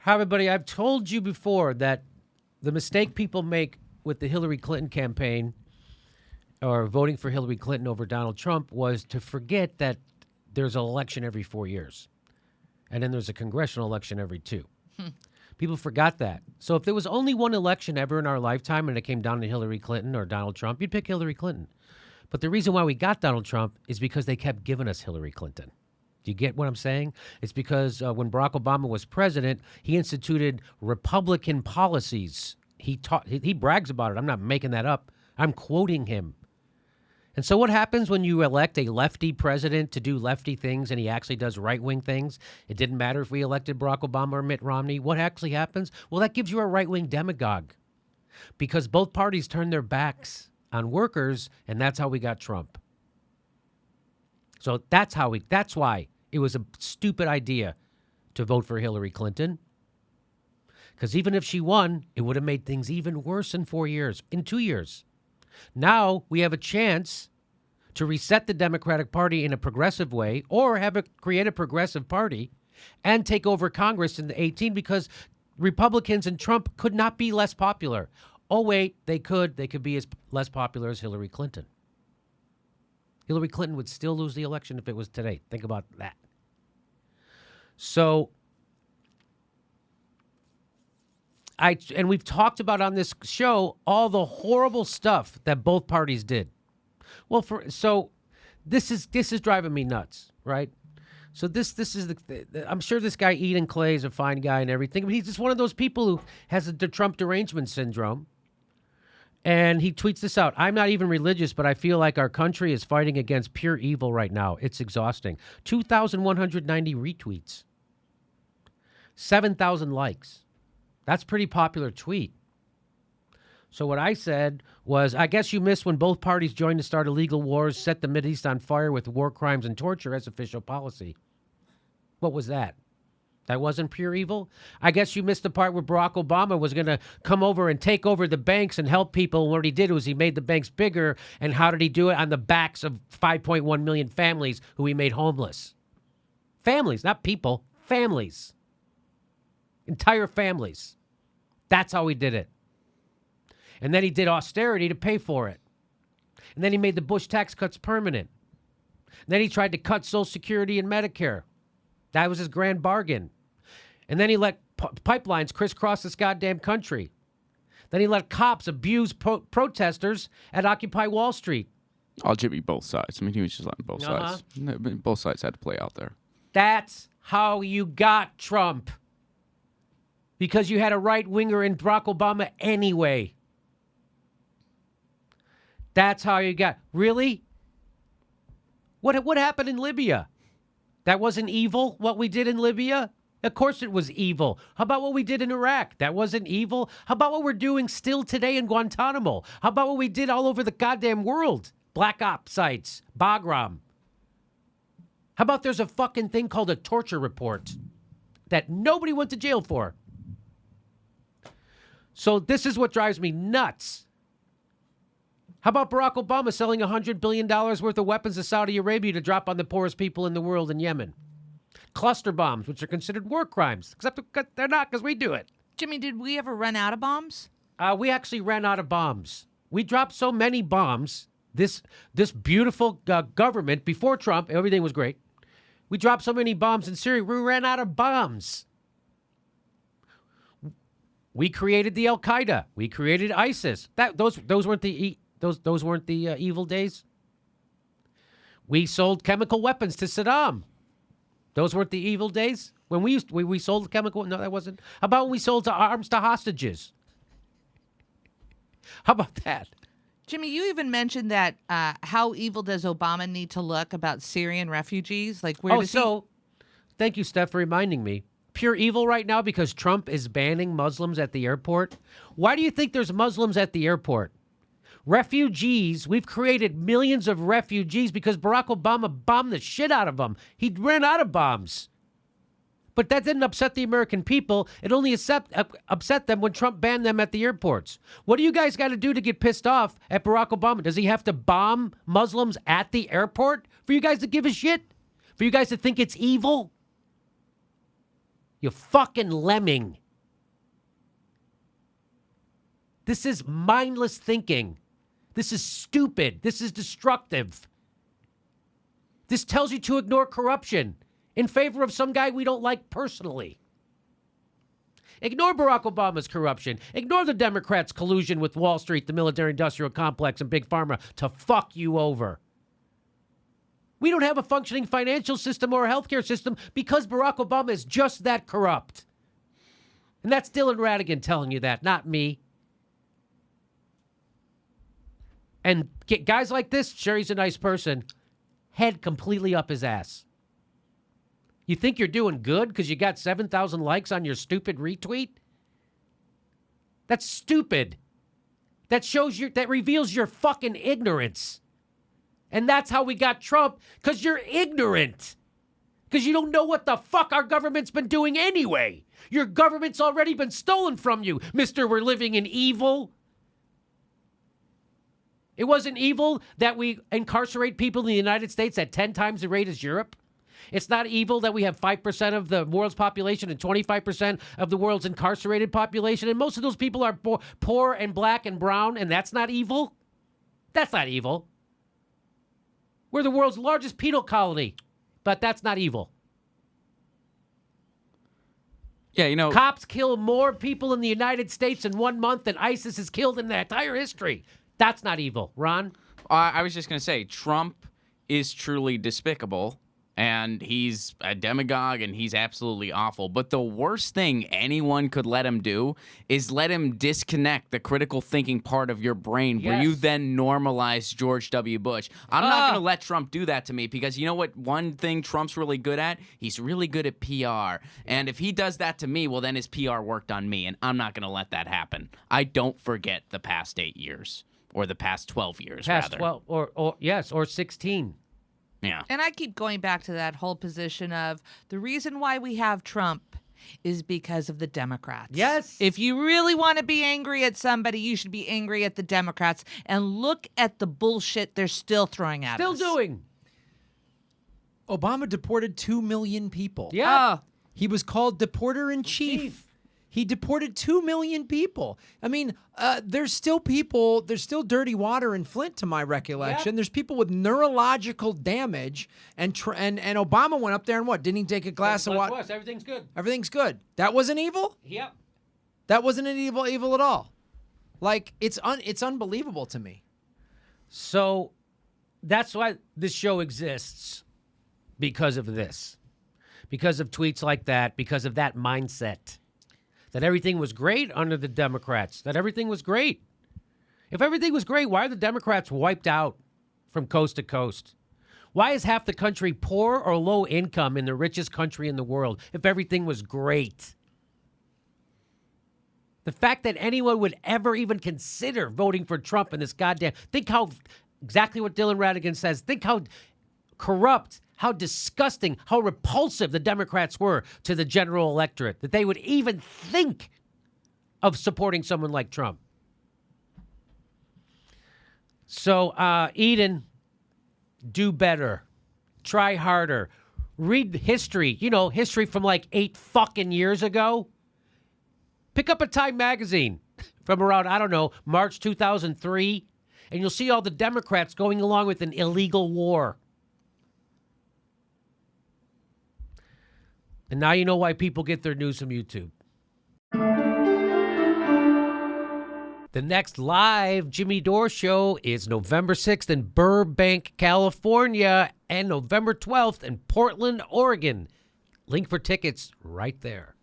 Hi, everybody. I've told you before that the mistake people make with the Hillary Clinton campaign or voting for Hillary Clinton over Donald Trump was to forget that there's an election every 4 years. And then there's a congressional election every 2. People forgot that. So if there was only one election ever in our lifetime and it came down to Hillary Clinton or Donald Trump, you'd pick Hillary Clinton. But the reason why we got Donald Trump is because they kept giving us Hillary Clinton. Do you get what I'm saying? It's because when Barack Obama was president, he instituted Republican policies. He brags about it. I'm not making that up. I'm quoting him. And so what happens when you elect a lefty president to do lefty things and he actually does right-wing things? It didn't matter if we elected Barack Obama or Mitt Romney. What actually happens? Well, that gives you a right-wing demagogue because both parties turned their backs on workers, and that's how we got Trump. So that's why it was a stupid idea to vote for Hillary Clinton. Because even if she won, it would have made things even worse in 4 years, in 2 years. Now we have a chance to reset the Democratic Party in a progressive way or create a progressive party and take over Congress in the 18 because Republicans and Trump could not be less popular. Oh, wait, they could. They could be as less popular as Hillary Clinton. Hillary Clinton would still lose the election if it was today. Think about that. So, and we've talked about on this show all the horrible stuff that both parties did. Well, so this is driving me nuts, right? So this is I'm sure this guy Eden Clay is a fine guy and everything, but he's just one of those people who has the Trump derangement syndrome. And he tweets this out. I'm not even religious, but I feel like our country is fighting against pure evil right now. It's exhausting. 2,190 retweets. 7,000 likes. That's a pretty popular tweet. So what I said was, I guess you missed when both parties joined to start illegal wars, set the Mideast on fire with war crimes and torture as official policy. What was that? That wasn't pure evil? I guess you missed the part where Barack Obama was going to come over and take over the banks and help people. And what he did was he made the banks bigger. And how did he do it? On the backs of 5.1 million families who he made homeless. Families, not people. Families. Entire families. That's how he did it. And then he did austerity to pay for it. And then he made the Bush tax cuts permanent. And then he tried to cut Social Security and Medicare. That was his grand bargain. And then he let pipelines crisscross this goddamn country. Then he let cops abuse protesters at Occupy Wall Street. I'll Jimmy both sides. I mean, he was just letting both sides. Both sides had to play out there. That's how you got Trump. Because you had a right-winger in Barack Obama anyway. That's how you got... Really? What happened in Libya? That wasn't evil, what we did in Libya? Of course it was evil. How about what we did in Iraq? That wasn't evil. How about what we're doing still today in Guantanamo? How about what we did all over the goddamn world? Black Ops sites, Bagram. How about there's a fucking thing called a torture report that nobody went to jail for? So this is what drives me nuts. How about Barack Obama selling $100 billion worth of weapons to Saudi Arabia to drop on the poorest people in the world in Yemen? Cluster bombs, which are considered war crimes, except they're not because we do it. Jimmy, did we ever run out of bombs? We actually ran out of bombs. We dropped so many bombs. This beautiful government, before Trump, everything was great. We dropped so many bombs in Syria, we ran out of bombs. We created the Al Qaeda. We created ISIS. Those weren't the Those weren't the evil days. We sold chemical weapons to Saddam. Those weren't the evil days when we sold chemical. No, that wasn't. How about when we sold arms to hostages? How about that? Jimmy, you even mentioned that how evil does Obama need to look about Syrian refugees? Like where does he... Thank you, Steph, for reminding me. Pure evil right now because Trump is banning Muslims at the airport. Why do you think there's Muslims at the airport? Refugees, we've created millions of refugees because Barack Obama bombed the shit out of them. He ran out of bombs. But that didn't upset the American people. It only upset them when Trump banned them at the airports. What do you guys got to do to get pissed off at Barack Obama? Does he have to bomb Muslims at the airport for you guys to give a shit? For you guys to think it's evil? You fucking lemming. This is mindless thinking. This is stupid. This is destructive. This tells you to ignore corruption in favor of some guy we don't like personally. Ignore Barack Obama's corruption. Ignore the Democrats' collusion with Wall Street, the military-industrial complex, and Big Pharma to fuck you over. We don't have a functioning financial system or a healthcare system because Barack Obama is just that corrupt. And that's Dylan Radigan telling you that, not me. And get guys like this, sure, he's a nice person, head completely up his ass. You think you're doing good because you got 7,000 likes on your stupid retweet? That's stupid. That reveals your fucking ignorance. And that's how we got Trump, because you're ignorant. Because you don't know what the fuck our government's been doing anyway. Your government's already been stolen from you, Mr. We're living in evil. It wasn't evil that we incarcerate people in the United States at 10 times the rate as Europe. It's not evil that we have 5% of the world's population and 25% of the world's incarcerated population. And most of those people are poor and black and brown, and that's not evil. That's not evil. We're the world's largest penal colony, but that's not evil. Yeah, you know, Cops kill more people in the United States in 1 month than ISIS has killed in the entire history. That's not evil. Ron? I was just going to say, Trump is truly despicable, and he's a demagogue, and he's absolutely awful. But the worst thing anyone could let him do is let him disconnect the critical thinking part of your brain, where you Yes. then normalize George W. Bush. I'm not going to let Trump do that to me, because you know what one thing Trump's really good at? He's really good at PR. And if he does that to me, well, then his PR worked on me, and I'm not going to let that happen. I don't forget the past 8 years. Or the past 12 years, Past rather. 12, or 16. Yeah. And I keep going back to that whole position of the reason why we have Trump is because of the Democrats. Yes. If you really want to be angry at somebody, you should be angry at the Democrats. And look at the bullshit they're still throwing at us. Still doing. Obama deported 2 million people. Yeah. Oh, He was called deporter-in-chief. He deported 2 million people. I mean, there's still dirty water in Flint, to my recollection. Yep. There's people with neurological damage, and Obama went up there and what? Didn't he take a glass of water? Everything's good. Everything's good. That wasn't evil? Yep. That wasn't an evil at all. Like, it's unbelievable to me. So that's why this show exists, because of this. Because of tweets like that, because of that mindset. That everything was great under the Democrats. That everything was great. If everything was great, why are the Democrats wiped out from coast to coast? Why is half the country poor or low income in the richest country in the world if everything was great? The fact that anyone would ever even consider voting for Trump in this goddamn... Think how... Exactly what Dylan Radigan says. Think how corrupt, how disgusting, how repulsive the Democrats were to the general electorate, that they would even think of supporting someone like Trump. So, Eden, do better. Try harder. Read history. You know, history from like 8 fucking years ago. Pick up a Time magazine from around, I don't know, March 2003, and you'll see all the Democrats going along with an illegal war. And now you know why people get their news from YouTube. The next live Jimmy Dore show is November 6th in Burbank, California, and November 12th in Portland, Oregon. Link for tickets right there.